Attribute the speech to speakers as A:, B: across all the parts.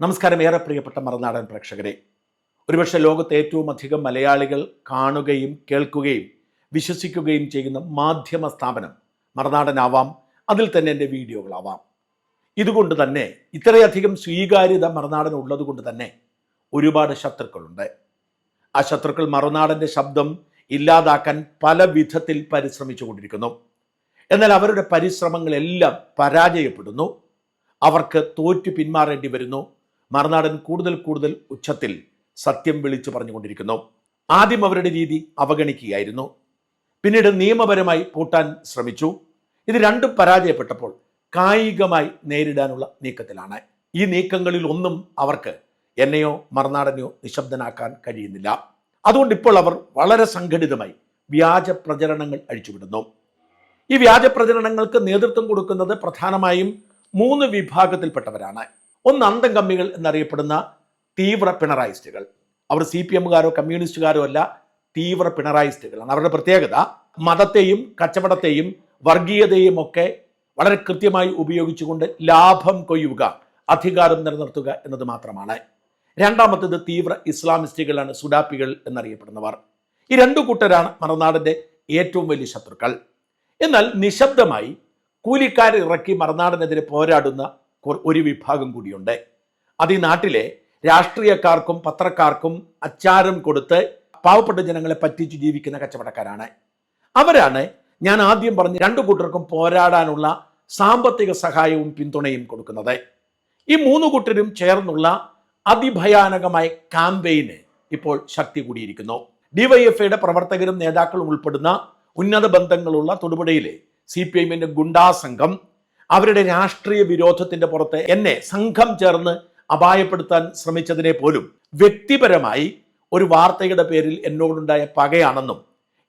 A: നമസ്കാരം. ഏറെ പ്രിയപ്പെട്ട മറുനാടൻ പ്രേക്ഷകരെ, ഒരുപക്ഷെ ലോകത്തെ ഏറ്റവും അധികം മലയാളികൾ കാണുകയും കേൾക്കുകയും വിശ്വസിക്കുകയും ചെയ്യുന്ന മാധ്യമ സ്ഥാപനം മറുനാടനാവാം, അതിൽ തന്നെ എൻ്റെ വീഡിയോകളാവാം. ഇതുകൊണ്ട് തന്നെ ഇത്രയധികം സ്വീകാര്യത മറുനാടൻ ഉള്ളത് കൊണ്ട് തന്നെ ഒരുപാട് ശത്രുക്കളുണ്ട്. ആ ശത്രുക്കൾ മറുനാടൻ്റെ ശബ്ദം ഇല്ലാതാക്കാൻ പല വിധത്തിൽ പരിശ്രമിച്ചു കൊണ്ടിരിക്കുന്നു. എന്നാൽ അവരുടെ പരിശ്രമങ്ങളെല്ലാം പരാജയപ്പെടുന്നു. അവർക്ക് തോറ്റു പിന്മാറേണ്ടി വരുന്നു. മറുനാടൻ കൂടുതൽ ഉച്ചത്തിൽ സത്യം വിളിച്ചു പറഞ്ഞുകൊണ്ടിരിക്കുന്നു. ആദ്യം അവരുടെ രീതി അവഗണിക്കുകയായിരുന്നു. പിന്നീട് നിയമപരമായി പൂട്ടാൻ ശ്രമിച്ചു. ഇത് രണ്ടും പരാജയപ്പെട്ടപ്പോൾ കായികമായി നേരിടാനുള്ള നീക്കത്തിലാണ്. ഈ നീക്കങ്ങളിൽ ഒന്നും അവർക്ക് എന്നെയോ മറുനാടനെയോ നിശബ്ദനാക്കാൻ കഴിയുന്നില്ല. അതുകൊണ്ട് ഇപ്പോൾ അവർ വളരെ സംഘടിതമായി വ്യാജ പ്രചരണങ്ങൾ അഴിച്ചുവിടുന്നു. ഈ വ്യാജ പ്രചരണങ്ങൾക്ക് നേതൃത്വം കൊടുക്കുന്നത് പ്രധാനമായും 3 വിഭാഗത്തിൽപ്പെട്ടവരാണ്. ഒന്ന് അന്തം കമ്മികൾ എന്നറിയപ്പെടുന്ന തീവ്ര പിണറായിസ്റ്റുകൾ. അവർ CPM-കാരോ കമ്മ്യൂണിസ്റ്റുകാരോ അല്ല, തീവ്ര പിണറായിസ്റ്റുകളാണ്. അവരുടെ പ്രത്യേകത മതത്തെയും കച്ചവടത്തെയും വർഗീയതയും ഒക്കെ വളരെ കൃത്യമായി ഉപയോഗിച്ചുകൊണ്ട് ലാഭം കൊയ്യുക, അധികാരം നിലനിർത്തുക എന്നത് മാത്രമാണ്. രണ്ടാമത്തേത് തീവ്ര ഇസ്ലാമിസ്റ്റുകളാണ്, സുഡാപ്പികൾ എന്നറിയപ്പെടുന്നവർ. ഈ 2 കൂട്ടരാണ് മറുനാടൻ്റെ ഏറ്റവും വലിയ ശത്രുക്കൾ. എന്നാൽ നിശബ്ദമായി കൂലിക്കാരെ ഇറക്കി മറുനാടനെതിരെ പോരാടുന്ന ഒരു വിഭാഗം കൂടിയുണ്ട്. അത് ഈ നാട്ടിലെ രാഷ്ട്രീയക്കാർക്കും പത്രക്കാർക്കും അച്ചാരം കൊടുത്ത് പാവപ്പെട്ട ജനങ്ങളെ പറ്റിച്ചു ജീവിക്കുന്ന കച്ചവടക്കാരാണ്. അവരാണ് ഞാൻ ആദ്യം പറഞ്ഞ 2 കൂട്ടർക്കും പോരാടാനുള്ള സാമ്പത്തിക സഹായവും പിന്തുണയും കൊടുക്കുന്നത്. ഈ 3 കൂട്ടരും ചേർന്നുള്ള അതിഭയാനകമായ ക്യാമ്പയിന് ഇപ്പോൾ ശക്തി കൂടിയിരിക്കുന്നു. DYFIയുടെ പ്രവർത്തകരും നേതാക്കളും ഉൾപ്പെടുന്ന ഉന്നത ബന്ധങ്ങളുള്ള തൊടുപുഴയിലെ CPIM-ന്റെ ഗുണ്ടാ സംഘം അവരുടെ രാഷ്ട്രീയ വിരോധത്തിന്റെ പുറത്ത് എന്നെ സംഘം ചേർന്ന് അപായപ്പെടുത്താൻ ശ്രമിച്ചതിനെ പോലും വ്യക്തിപരമായി ഒരു വാർത്തയുടെ പേരിൽ എന്നോടുണ്ടായ പകയാണെന്നും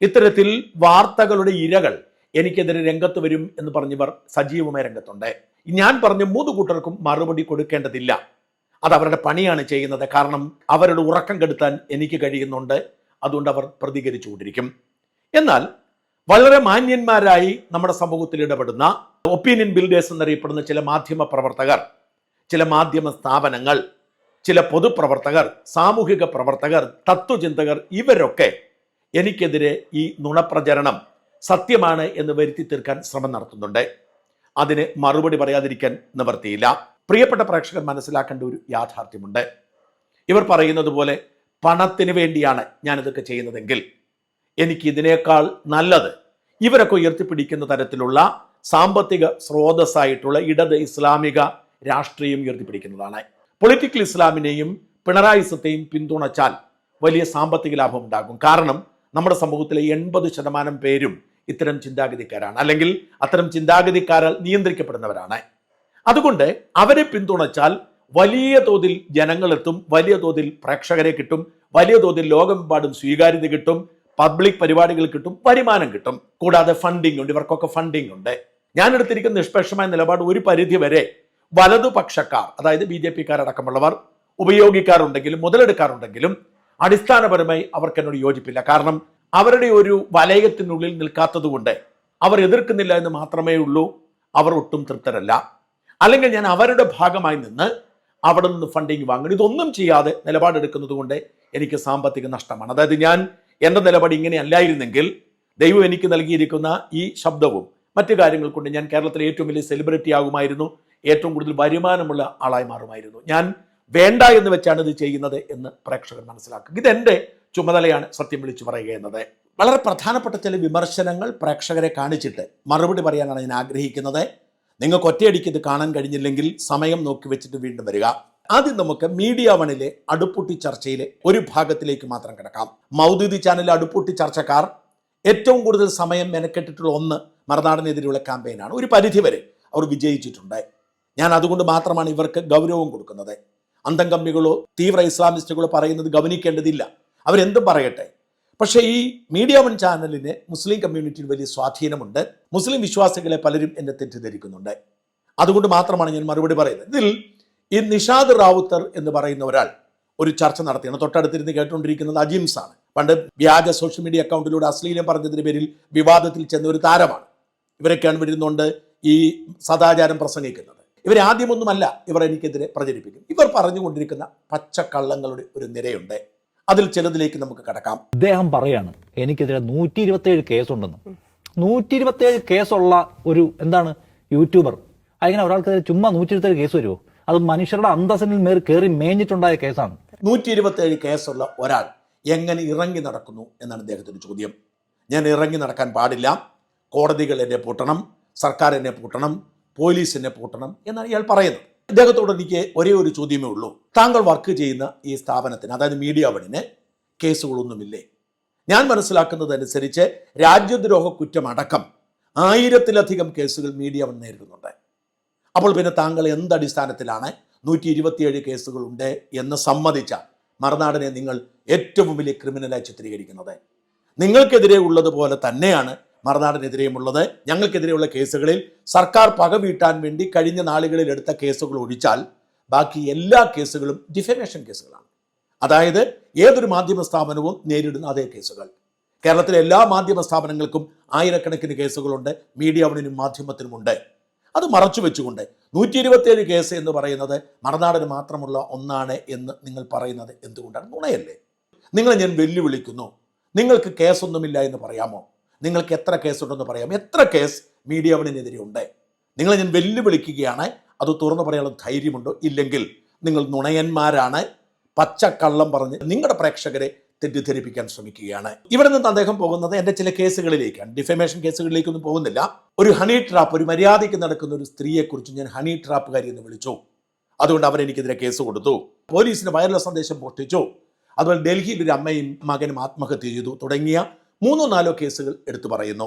A: ഇത്തരത്തിൽ വാർത്തകളുടെ ഇരകൾ എനിക്കെതിരെ രംഗത്ത് വരും എന്ന് പറഞ്ഞവർ സജീവമായ രംഗത്തുണ്ട്. ഞാൻ പറഞ്ഞ 3 കൂട്ടർക്കും മറുപടി കൊടുക്കേണ്ടതില്ല. അത് അവരുടെ പണിയാണ് ചെയ്യുന്നത്. കാരണം അവരുടെ ഉറക്കം കെടുത്താൻ എനിക്ക് കഴിയുന്നുണ്ട്. അതുകൊണ്ട് അവർ പ്രതികരിച്ചുകൊണ്ടിരിക്കും. എന്നാൽ വളരെ മാന്യന്മാരായി നമ്മുടെ സമൂഹത്തിൽ ഇടപെടുന്ന ഒപ്പീനിയൻ ബിൽഡേഴ്സ് എന്നറിയപ്പെടുന്ന ചില മാധ്യമ പ്രവർത്തകർ, ചില മാധ്യമ സ്ഥാപനങ്ങൾ, ചില പൊതുപ്രവർത്തകർ, സാമൂഹിക പ്രവർത്തകർ, തത്വചിന്തകർ, ഇവരൊക്കെ എനിക്കെതിരെ ഈ നുണപ്രചരണം സത്യമാണ് എന്ന് വരുത്തി തീർക്കാൻ ശ്രമം നടത്തുന്നുണ്ട്. അതിന് മറുപടി പറയാതിരിക്കാൻ നിവർത്തിയില്ല. പ്രിയപ്പെട്ട പ്രേക്ഷകർ മനസ്സിലാക്കേണ്ട ഒരു യാഥാർത്ഥ്യമുണ്ട്. ഇവർ പറയുന്നത് പോലെ പണത്തിന് വേണ്ടിയാണ് ഞാനിതൊക്കെ ചെയ്യുന്നതെങ്കിൽ എനിക്ക് ഇതിനേക്കാൾ നല്ലത് ഇവരൊക്കെ ഉയർത്തിപ്പിടിക്കുന്ന തരത്തിലുള്ള സാമ്പത്തിക സ്രോതസ്സായിട്ടുള്ള ഇടത് ഇസ്ലാമിക രാഷ്ട്രീയം ഉയർത്തിപ്പിടിക്കുന്നതാണ്. പൊളിറ്റിക്കൽ ഇസ്ലാമിനെയും പിണറായിസത്തെയും പിന്തുണച്ചാൽ വലിയ സാമ്പത്തിക ലാഭം ഉണ്ടാകും. കാരണം നമ്മുടെ സമൂഹത്തിലെ 80% പേരും ഇത്തരം ചിന്താഗതിക്കാരാണ്, അല്ലെങ്കിൽ അത്തരം ചിന്താഗതിക്കാരാൽ നിയന്ത്രിക്കപ്പെടുന്നവരാണ്. അതുകൊണ്ട് അവരെ പിന്തുണച്ചാൽ വലിയ തോതിൽ ജനങ്ങളെത്തും, വലിയ തോതിൽ പ്രേക്ഷകരെ കിട്ടും, വലിയ തോതിൽ ലോകമെമ്പാടും സ്വീകാര്യത കിട്ടും, പബ്ലിക് പരിപാടികൾ കിട്ടും, വരുമാനം കിട്ടും. കൂടാതെ ഫണ്ടിങ് ഉണ്ട്, ഇവർക്കൊക്കെ ഫണ്ടിങ് ഉണ്ട്. ഞാൻ എടുത്തിരിക്കുന്ന നിഷ്പക്ഷമായ നിലപാട് ഒരു പരിധി വരെ വലതുപക്ഷക്കാർ, അതായത് BJP-കാരടക്കമുള്ളവർ ഉപയോഗിക്കാറുണ്ടെങ്കിലും മുതലെടുക്കാറുണ്ടെങ്കിലും അടിസ്ഥാനപരമായി അവർക്ക് എന്നോട് യോജിപ്പില്ല. കാരണം അവരുടെ ഒരു വലയത്തിനുള്ളിൽ നിൽക്കാത്തത് കൊണ്ട് അവർ എതിർക്കുന്നില്ല എന്ന് മാത്രമേ ഉള്ളൂ. അവർ ഒട്ടും തൃപ്തരല്ല. അല്ലെങ്കിൽ ഞാൻ അവരുടെ ഭാഗമായി നിന്ന് അവിടെ നിന്ന് ഫണ്ടിങ് വാങ്ങണം. ഇതൊന്നും ചെയ്യാതെ നിലപാടെടുക്കുന്നത് കൊണ്ട് എനിക്ക് സാമ്പത്തിക നഷ്ടമാണ്. അതായത് ഞാൻ എൻ്റെ നിലപാട് ഇങ്ങനെ അല്ലായിരുന്നെങ്കിൽ ദൈവം എനിക്ക് നൽകിയിരിക്കുന്ന ഈ ശബ്ദവും മറ്റു കാര്യങ്ങൾ കൊണ്ട് ഞാൻ കേരളത്തിലെ ഏറ്റവും വലിയ സെലിബ്രിറ്റി ആകുമായിരുന്നു, ഏറ്റവും കൂടുതൽ വരുമാനമുള്ള ആളായി മാറുമായിരുന്നു. ഞാൻ വേണ്ട എന്ന് വെച്ചാണ് ഇത് ചെയ്യുന്നത് എന്ന് പ്രേക്ഷകർ മനസ്സിലാക്കുക. ഇതെൻ്റെ ചുമതലയാണ് സത്യം വിളിച്ചു പറയുക എന്നത്. വളരെ പ്രധാനപ്പെട്ട ചില വിമർശനങ്ങൾ പ്രേക്ഷകരെ കാണിച്ചിട്ട് മറുപടി പറയാനാണ് ഞാൻ ആഗ്രഹിക്കുന്നത്. നിങ്ങൾക്ക് ഒറ്റയടിക്ക് ഇത് കാണാൻ കഴിഞ്ഞില്ലെങ്കിൽ സമയം നോക്കി വെച്ചിട്ട് വീണ്ടും വരിക. ആദ്യം നമുക്ക് മീഡിയ വണിലെ അടുപ്പൂട്ടി ചർച്ചയിലെ ഒരു ഭാഗത്തിലേക്ക് മാത്രം കിടക്കാം. മൗദൂദി ചാനലിലെ അടുപ്പൂട്ടി ചർച്ചക്കാർ ഏറ്റവും കൂടുതൽ സമയം മെനക്കെട്ടിട്ടുള്ള ഒന്ന് മറുനാടനെതിരെയുള്ള ക്യാമ്പയിനാണ്. ഒരു പരിധിവരെ അവർ വിജയിച്ചിട്ടുണ്ട്. ഞാൻ അതുകൊണ്ട് മാത്രമാണ് ഇവർക്ക് ഗൗരവം കൊടുക്കുന്നത്. അന്തം കമ്മികളോ തീവ്ര ഇസ്ലാമിസ്റ്റുകളോ പറയുന്നത് ഗവനിക്കേണ്ടതില്ല, അവരെന്തും പറയട്ടെ. പക്ഷേ ഈ മീഡിയ വൺ ചാനലിന് മുസ്ലിം കമ്മ്യൂണിറ്റിയിൽ വലിയ സ്വാധീനമുണ്ട്. മുസ്ലിം വിശ്വാസികളെ പലരും എന്നെ തെറ്റിദ്ധരിക്കുന്നുണ്ട്. അതുകൊണ്ട് മാത്രമാണ് ഞാൻ മറുപടി പറയുന്നത്. ഇതിൽ ഈ നിഷാദ് റാവുത്തർ എന്ന് പറയുന്ന ഒരാൾ ഒരു ചർച്ച നടത്തിയാണ്. തൊട്ടടുത്തിരുന്ന് കേട്ടുകൊണ്ടിരിക്കുന്നത് അജിംസാണ്. പണ്ട് വ്യാജ സോഷ്യൽ മീഡിയ അക്കൗണ്ടിലൂടെ അശ്ലീലം പറഞ്ഞതിന് പേരിൽ വിവാദത്തിൽ ചെന്ന ഒരു താരമാണ്. ഇവരൊക്കെയാണ് വരുന്നുകൊണ്ട് ഈ സദാചാരം പ്രസംഗിക്കുന്നത്. ഇവരാദ്യമൊന്നുമല്ല ഇവർ എനിക്കെതിരെ പ്രചരിപ്പിക്കും. ഇവർ പറഞ്ഞുകൊണ്ടിരിക്കുന്ന പച്ചക്കള്ളങ്ങളുടെ ഒരു നിരയുണ്ട്. അതിൽ ചിലതിലേക്ക് നമുക്ക് കടക്കാം.
B: അദ്ദേഹം പറയാണ് എനിക്കെതിരെ 127 കേസുണ്ടെന്ന്. 127 കേസുള്ള ഒരു യൂട്യൂബർ അങ്ങനെ ഒരാൾക്കെതിരെ ചുമ്മാ 127 കേസ് വരുമോ? അത് മനുഷ്യരുടെ അന്തസ്സിന് മേൽ കയറി മേഞ്ഞിട്ടുണ്ടായ കേസാണ്.
A: 127 കേസുള്ള ഒരാൾ എങ്ങനെ ഇറങ്ങി നടക്കുന്നു എന്നാണ് അദ്ദേഹത്തിന്റെ ചോദ്യം. ഞാൻ ഇറങ്ങി നടക്കാൻ പാടില്ല, കോടതികൾ എന്നെ പൂട്ടണം, സർക്കാർ എന്നെ പൂട്ടണം, പോലീസ് എന്നെ പൂട്ടണം എന്നാണ് ഇയാൾ പറയുന്നത്. ഇദ്ദേഹത്തോട് എനിക്ക് ഒരേ ഒരു ചോദ്യമേ ഉള്ളൂ. താങ്കൾ വർക്ക് ചെയ്യുന്ന ഈ സ്ഥാപനത്തിന്, അതായത് മീഡിയ വണിന് കേസുകളൊന്നുമില്ലേ? ഞാൻ മനസ്സിലാക്കുന്നതനുസരിച്ച് രാജ്യദ്രോഹ കുറ്റമടക്കം 1000-ലധികം കേസുകൾ മീഡിയ വൺ നേരിടുന്നുണ്ട്. അപ്പോൾ പിന്നെ താങ്കൾ എന്തടിസ്ഥാനത്തിലാണ് 127 കേസുകളുണ്ട് എന്ന് സമ്മതിച്ച മറുനാടനെ നിങ്ങൾ ഏറ്റവും വലിയ ക്രിമിനലായി ചിത്രീകരിക്കുന്നത്? നിങ്ങൾക്കെതിരെ ഉള്ളതുപോലെ തന്നെയാണ് മറുനാടനെതിരെയുമുള്ളത്. ഞങ്ങൾക്കെതിരെയുള്ള കേസുകളിൽ സർക്കാർ പക വീട്ടാൻ വേണ്ടി കഴിഞ്ഞ നാളുകളിൽ എടുത്ത കേസുകൾ ഒഴിച്ചാൽ ബാക്കി എല്ലാ കേസുകളും ഡിഫമേഷൻ കേസുകളാണ്. അതായത് ഏതൊരു മാധ്യമ സ്ഥാപനവും നേരിടുന്ന അതേ കേസുകൾ. കേരളത്തിലെ എല്ലാ മാധ്യമ സ്ഥാപനങ്ങൾക്കും ആയിരക്കണക്കിന് കേസുകളുണ്ട്, മീഡിയ വണിനും മാധ്യമത്തിനുമുണ്ട്. അത് മറച്ചു വെച്ചുകൊണ്ട് 127 കേസ് എന്ന് പറയുന്നത് മറുനാടന് മാത്രമുള്ള ഒന്നാണ് എന്ന് നിങ്ങൾ പറയുന്നത് എന്തുകൊണ്ടാണ്? നുണയല്ലേ? നിങ്ങളെ ഞാൻ വെല്ലുവിളിക്കുന്നു. നിങ്ങൾക്ക് കേസൊന്നുമില്ല എന്ന് പറയാമോ? നിങ്ങൾക്ക് എത്ര കേസുണ്ടെന്ന് പറയാമോ? എത്ര കേസ് മീഡിയ വണിനെതിരെ ഉണ്ട്? നിങ്ങളെ ഞാൻ വെല്ലുവിളിക്കുകയാണ്. അത് തുറന്നു പറയാനുള്ള ധൈര്യമുണ്ടോ? ഇല്ലെങ്കിൽ നിങ്ങൾ നുണയന്മാരാണ്. പച്ചക്കള്ളം പറഞ്ഞ് നിങ്ങളുടെ പ്രേക്ഷകരെ തെറ്റിദ്ധരിപ്പിക്കാൻ ശ്രമിക്കുകയാണ്. ഇവിടെ നിന്ന് അദ്ദേഹം പോകുന്നത് എൻ്റെ ചില കേസുകളിലേക്കാണ്. ഡിഫമേഷൻ കേസുകളിലേക്കൊന്നും പോകുന്നില്ല. ഒരു ഹണി ട്രാപ്പ്, ഒരു മര്യാദയ്ക്ക് നടക്കുന്ന ഒരു സ്ത്രീയെക്കുറിച്ച് ഞാൻ ഹണി ട്രാപ്പുകാരി എന്ന് വിളിച്ചു. അതുകൊണ്ട് അവരെനിക്കെതിരെ കേസ് കൊടുത്തു. പോലീസിന് വയർലെസ് സന്ദേശം പൊട്ടിച്ചു. അതുപോലെ ഡൽഹിയിൽ ഒരു അമ്മയും മകനും ആത്മഹത്യ ചെയ്തു തുടങ്ങിയ 3-4 കേസുകൾ എടുത്തു പറയുന്നു.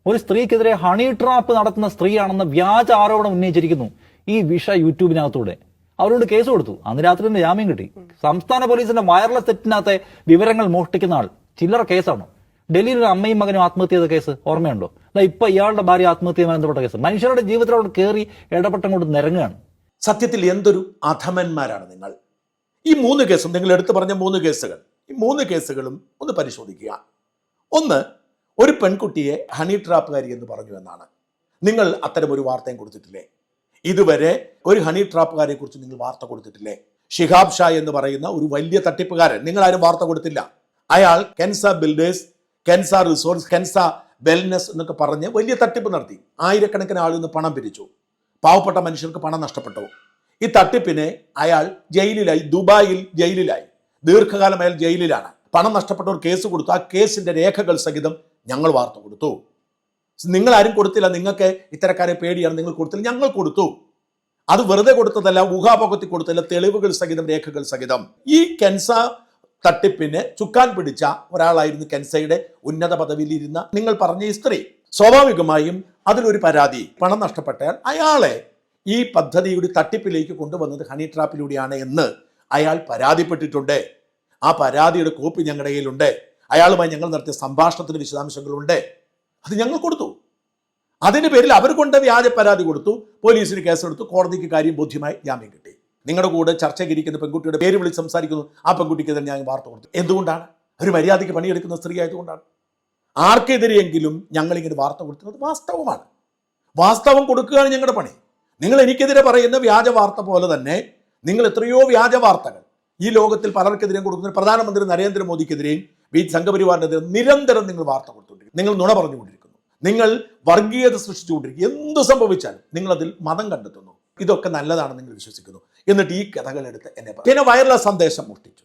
B: ഒരു സ്ത്രീക്കെതിരെ ഹണി ട്രാപ്പ് നടത്തുന്ന സ്ത്രീയാണെന്ന് വ്യാജ ആരോപണം ഉന്നയിച്ചിരിക്കുന്നു ഈ വിഷ യൂട്യൂബിനകത്തൂടെ. അവരോട് കേസ് കൊടുത്തു. അന്ന് രാത്രി തന്നെ ജാമ്യം കിട്ടി. സംസ്ഥാന പോലീസിന്റെ വയർലെസ് സെറ്റിനകത്തെ വിവരങ്ങൾ മോഷ്ടിക്കുന്ന ആൾ ചില്ലറ കേസാണോ? ഡൽഹിയിൽ ഒരു അമ്മയും മകനും ആത്മഹത്യ ചെയ്ത കേസ് ഓർമ്മയുണ്ടോ? ഇപ്പൊ ഇയാളുടെ ഭാര്യ ആത്മഹത്യയുമായി ബന്ധപ്പെട്ട കേസ്. മനുഷ്യരുടെ ജീവിതത്തിലോട് കയറി ഇടപെട്ടം കൊണ്ട് നിരങ്ങുകയാണ്.
A: സത്യത്തിൽ എന്തൊരു അധമന്മാരാണ് നിങ്ങൾ. ഈ 3 കേസും, നിങ്ങൾ എടുത്തു പറഞ്ഞ 3 കേസുകൾ, ഈ 3 കേസുകളും ഒന്ന് പരിശോധിക്കുക. ഒന്ന്, ഒരു പെൺകുട്ടിയെ ഹണി ട്രാപ്പുകാരി എന്ന് പറഞ്ഞു എന്നാണ്. നിങ്ങൾ അത്തരം ഒരു വാർത്തയും കൊടുത്തിട്ടില്ലേ? ഇതുവരെ ഒരു ഹണി ട്രാപ്പുകാരെ കുറിച്ച് നിങ്ങൾ വാർത്ത കൊടുത്തിട്ടില്ലേ? ഷിഹാബ് ഷാ എന്ന് പറയുന്ന ഒരു വലിയ തട്ടിപ്പുകാരൻ, നിങ്ങൾ ആരും വാർത്ത കൊടുത്തില്ല. അയാൾ Kenza builders, Kenza resorts, Kenza wellness എന്നൊക്കെ പറഞ്ഞ് വലിയ തട്ടിപ്പ് നടത്തി. ആയിരക്കണക്കിന് ആളിൽ നിന്ന് പണം പിരിച്ചു. പാവപ്പെട്ട മനുഷ്യർക്ക് പണം നഷ്ടപ്പെട്ടു. ഈ തട്ടിപ്പിന് അയാൾ ജയിലിലായി, ദുബായിൽ ജയിലിലായി. ദീർഘകാലം അയാൾ ജയിലിലാണ്. പണം നഷ്ടപ്പെട്ടവർ കേസ് കൊടുത്തു. ആ കേസിന്റെ രേഖകൾ സഹിതം ഞങ്ങൾ വാർത്ത കൊടുത്തു. നിങ്ങൾ ആരും കൊടുത്തില്ല. നിങ്ങൾക്ക് ഇത്തരക്കാരെ പേടിയാണ്, നിങ്ങൾ കൊടുത്തില്ല. ഞങ്ങൾ കൊടുത്തു. അത് വെറുതെ കൊടുത്തതല്ല, ഊഹാപോകത്തിൽ കൊടുത്തല്ല, തെളിവുകൾ സഹിതം, രേഖകൾ സഹിതം. ഈ കെൻസ തട്ടിപ്പിന് ചുക്കാൻ പിടിച്ച ഒരാളായിരുന്നു കെൻസയുടെ ഉന്നത പദവിയിലിരുന്ന നിങ്ങൾ പറഞ്ഞ ഈ സ്ത്രീ. സ്വാഭാവികമായും അതിലൊരു പരാതി, പണം നഷ്ടപ്പെട്ടാൽ അയാളെ ഈ പദ്ധതിയുടെ തട്ടിപ്പിലേക്ക് കൊണ്ടുവന്നത് ഹണി ട്രാപ്പിലൂടെയാണ് എന്ന് അയാൾ പരാതിപ്പെട്ടിട്ടുണ്ട്. ആ പരാതിയുടെ കോപ്പി ഞങ്ങളുടെ കയ്യിലുണ്ട്. അയാളുമായി ഞങ്ങൾ നടത്തിയ സംഭാഷണത്തിന് വിശദാംശങ്ങളുണ്ട്. അത് ഞങ്ങൾ കൊടുത്തു. അതിന്റെ പേരിൽ അവർ കൊണ്ട് വ്യാജ പരാതി കൊടുത്തു, പോലീസിന് കേസെടുത്തു, കോടതിക്ക് കാര്യം ബോധ്യമായി ജാമ്യം കിട്ടി. നിങ്ങളുടെ കൂടെ ചർച്ചയ്ക്കിരിക്കുന്ന പെൺകുട്ടിയുടെ പേര് വിളിച്ച് സംസാരിക്കുന്നു, ആ പെൺകുട്ടിക്ക് തന്നെ ഞാൻ വാർത്ത കൊടുത്തു. എന്തുകൊണ്ടാണ്? ഒരു മര്യാദയ്ക്ക് പണിയെടുക്കുന്ന സ്ത്രീ ആയതുകൊണ്ടാണ്. ആർക്കെതിരെയെങ്കിലും ഞങ്ങളിങ്ങനെ വാർത്ത കൊടുക്കുന്നത് വാസ്തവമാണ്. വാസ്തവം കൊടുക്കുകയാണ് ഞങ്ങളുടെ പണി. നിങ്ങൾ എനിക്കെതിരെ പറയുന്ന വ്യാജ വാർത്ത പോലെ തന്നെ നിങ്ങൾ എത്രയോ വ്യാജ വാർത്തകൾ ഈ ലോകത്തിൽ പലർക്കെതിരെയും കൊടുക്കുന്ന പ്രധാനമന്ത്രി നരേന്ദ്രമോദിക്കെതിരെയും സംഘപരിവാറിനെതിരെയും നിരന്തരം നിങ്ങൾ വാർത്ത കൊടുത്തുകൊണ്ടിരിക്കും. നിങ്ങൾ നുണ പറഞ്ഞുകൊണ്ടിരിക്കുന്നു. നിങ്ങൾ വർഗീയത സൃഷ്ടിച്ചുകൊണ്ടിരിക്കും. എന്ത് സംഭവിച്ചാലും നിങ്ങൾ അതിൽ മതം കണ്ടെത്തുന്നു. ഇതൊക്കെ നല്ലതാണെന്ന് നിങ്ങൾ വിശ്വസിക്കുന്നു. എന്നിട്ട് ഈ കഥകളെടുത്ത് പിന്നെ വയർലെസ് സന്ദേശം മോഷ്ടിച്ചു.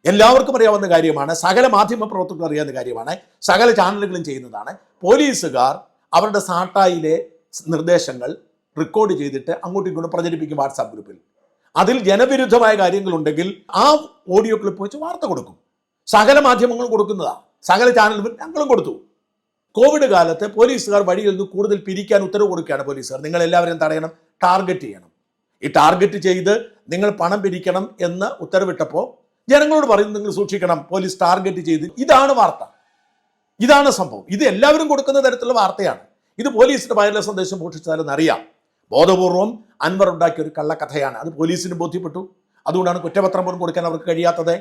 A: എല്ലാവർക്കും അറിയാവുന്ന കാര്യമാണ്, സകല മാധ്യമ പ്രവർത്തകർക്കും അറിയാവുന്ന കാര്യമാണ്, സകല ചാനലുകളും ചെയ്യുന്നതാണ്. പോലീസുകാർ അവരുടെ സാട്ടായിലെ നിർദ്ദേശങ്ങൾ റെക്കോർഡ് ചെയ്തിട്ട് അങ്ങോട്ടും ഇങ്ങോട്ടും പ്രചരിപ്പിക്കും വാട്സാപ്പ് ഗ്രൂപ്പിൽ. അതിൽ ജനവിരുദ്ധമായ കാര്യങ്ങളുണ്ടെങ്കിൽ ആ ഓഡിയോ ക്ലിപ്പ് വെച്ച് വാർത്ത കൊടുക്കും. സകല മാധ്യമങ്ങളും കൊടുക്കുന്നതാണ്, സകല ചാനലുകളും ഞങ്ങളും കൊടുത്തു. കോവിഡ് കാലത്ത് പോലീസുകാർ വഴിയിൽ നിന്ന് കൂടുതൽ പിരിക്കാൻ ഉത്തരവ് കൊടുക്കുകയാണ് പോലീസുകാർ. നിങ്ങൾ എല്ലാവരെയും തടയണം, ടാർഗറ്റ് ചെയ്യണം. ഈ ടാർഗറ്റ് ചെയ്ത് നിങ്ങൾ പണം പിരിക്കണം എന്ന് ഉത്തരവിട്ടപ്പോൾ ജനങ്ങളോട് പറയുന്നത് നിങ്ങൾ സൂക്ഷിക്കണം, പോലീസ് ടാർഗറ്റ് ചെയ്ത്. ഇതാണ് വാർത്ത, ഇതാണ് സംഭവം. ഇത് എല്ലാവരും കൊടുക്കുന്ന തരത്തിലുള്ള വാർത്തയാണ്. ഇത് പോലീസിന്റെ വയർലെസ് സന്ദേശം മോഷ്ടിച്ചാലെന്ന് അറിയാം. ബോധപൂർവം അൻവർ ഉണ്ടാക്കിയ ഒരു കള്ളക്കഥയാണ്. അത് പോലീസിന് ബോധ്യപ്പെട്ടു. അതുകൊണ്ടാണ് കുറ്റപത്രം പോലും കൊടുക്കാൻ അവർക്ക് കഴിയാത്തത്.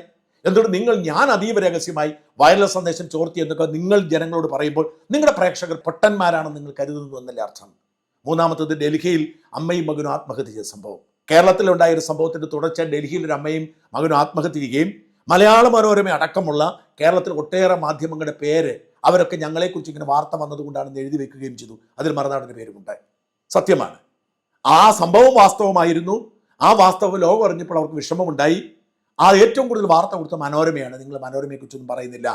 A: എന്തുകൊണ്ട് ഞാൻ അതീവ രഹസ്യമായി വയർലെസ് സന്ദേശം ചോർത്തി എന്നൊക്കെ നിങ്ങൾ ജനങ്ങളോട് പറയുമ്പോൾ നിങ്ങളുടെ പ്രേക്ഷകർ പൊട്ടന്മാരാണെന്ന് നിങ്ങൾ കരുതുന്നു എന്നല്ലേ അർത്ഥം? മൂന്നാമത്തത് ഡൽഹിയിൽ അമ്മയും മകനും ആത്മഹത്യ ചെയ്ത സംഭവം. കേരളത്തിലുണ്ടായ ഒരു സംഭവത്തിന്റെ തുടർച്ച ഡൽഹിയിൽ ഒരു അമ്മയും മകനും ആത്മഹത്യ ചെയ്യുകയും മലയാള മനോരമ അടക്കമുള്ള കേരളത്തിൽ ഒട്ടേറെ മാധ്യമങ്ങളുടെ പേര് അവരൊക്കെ ഞങ്ങളെക്കുറിച്ച് ഇങ്ങനെ വാർത്ത വന്നതുകൊണ്ടാണെന്ന് എഴുതി വെക്കുകയും ചെയ്തു. അതിൽ മറുനാടിൻ്റെ പേരുമുണ്ടായി. സത്യമാണ്, ആ സംഭവം വാസ്തവമായിരുന്നു. ആ വാസ്തവം ലോകം അറിഞ്ഞപ്പോൾ അവർക്ക് വിഷമമുണ്ടായി. ആ ഏറ്റവും കൂടുതൽ വാർത്ത കൊടുത്ത മനോരമയാണ്. നിങ്ങൾ മനോരമയെക്കുറിച്ചൊന്നും പറയുന്നില്ല.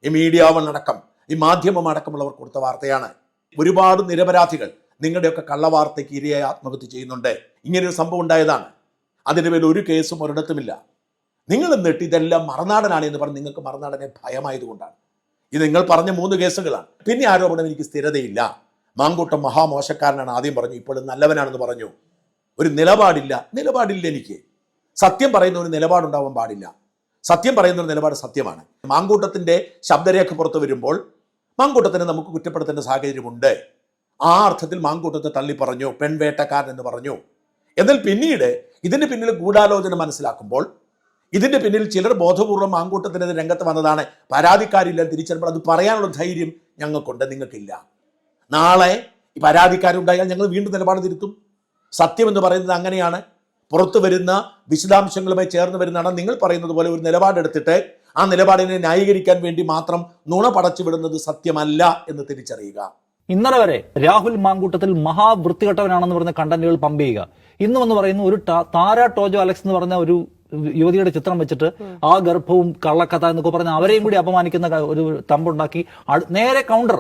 A: ഈ മീഡിയ അടക്കം ഈ മാധ്യമം അടക്കമുള്ളവർ കൊടുത്ത വാർത്തയാണ്. ഒരുപാട് നിരപരാധികൾ നിങ്ങളുടെയൊക്കെ കള്ളവാർത്തയ്ക്ക് ഇരയായി ആത്മഹത്യ ചെയ്യുന്നുണ്ട്. ഇങ്ങനെയൊരു സംഭവം ഉണ്ടായതാണ്. അതിൻ്റെ പേരിൽ ഒരു കേസും ഒരിടത്തുമില്ല. നിങ്ങൾ എന്നിട്ട് ഇതെല്ലാം മറുനാടനാണ് എന്ന് പറഞ്ഞ് നിങ്ങൾക്ക് മറുനാടനെ ഭയമായതുകൊണ്ടാണ്. ഇത് നിങ്ങൾ പറഞ്ഞ 3 കേസുകളാണ്. പിന്നെ ആരോപണം എനിക്ക് സ്ഥിരതയില്ല. മാങ്കൂട്ടം മഹാമോശക്കാരനാണ് ആദ്യം പറഞ്ഞു, ഇപ്പോൾ നല്ലവനാണെന്ന് പറഞ്ഞു. ഒരു നിലപാടില്ല എനിക്ക്. സത്യം പറയുന്ന ഒരു നിലപാടുണ്ടാവാൻ പാടില്ല. സത്യം പറയുന്ന ഒരു നിലപാട് സത്യമാണ്. മാങ്കൂട്ടത്തിൻ്റെ ശബ്ദരേഖ പുറത്തു വരുമ്പോൾ മാങ്കൂട്ടത്തിന് നമുക്ക് കുറ്റപ്പെടുത്തേണ്ട സാഹചര്യമുണ്ട്. ആ അർത്ഥത്തിൽ മാങ്കൂട്ടത്തെ തള്ളി പറഞ്ഞു, പെൺവേട്ടക്കാരൻ എന്ന് പറഞ്ഞു. എന്നാൽ പിന്നീട് ഇതിന് പിന്നിൽ ഗൂഢാലോചന മനസ്സിലാക്കുമ്പോൾ ഇതിന്റെ പിന്നിൽ ചിലർ ബോധപൂർവ്വം മാങ്കൂട്ടത്തിനെതിരെ രംഗത്ത് വന്നതാണ്. പരാതിക്കാരില്ല തിരിച്ചറിയുമ്പോൾ അത് പറയാനുള്ള ധൈര്യം ഞങ്ങൾക്കുണ്ട്, നിങ്ങൾക്കില്ല. നാളെ ഈ പരാതിക്കാരുണ്ടായാൽ ഞങ്ങൾ വീണ്ടും നിലപാട് തിരുത്തും. സത്യം എന്ന് പറയുന്നത് അങ്ങനെയാണ്. പുറത്തു വരുന്ന വിശദാംശങ്ങളുമായി ചേർന്ന് വരുന്നതാണ്. നിങ്ങൾ പറയുന്നത് പോലെ ഒരു നിലപാടെടുത്തിട്ട് ആ നിലപാടിനെ ന്യായീകരിക്കാൻ വേണ്ടി മാത്രം നുണ പടച്ചു വിടുന്നത് സത്യമല്ല എന്ന് തിരിച്ചറിയുക.
B: ഇന്നലെ വരെ രാഹുൽ മാങ്കൂട്ടത്തിൽ മഹാവൃത്തികെട്ടവനാണെന്ന് പറഞ്ഞ കണ്ടന്റുകൾ പമ്പ് ചെയ്യുക. ഇന്നും എന്ന് പറയുന്ന ഒരു താര ടോജോ അലക്സ് എന്ന് പറഞ്ഞ ഒരു യുവതിയുടെ ചിത്രം വെച്ചിട്ട് ആ ഗർഭവും കള്ളക്കഥ എന്നൊക്കെ പറഞ്ഞ് അവരെയും കൂടി അപമാനിക്കുന്ന ഒരു തമ്പുണ്ടാക്കി നേരെ കൗണ്ടർ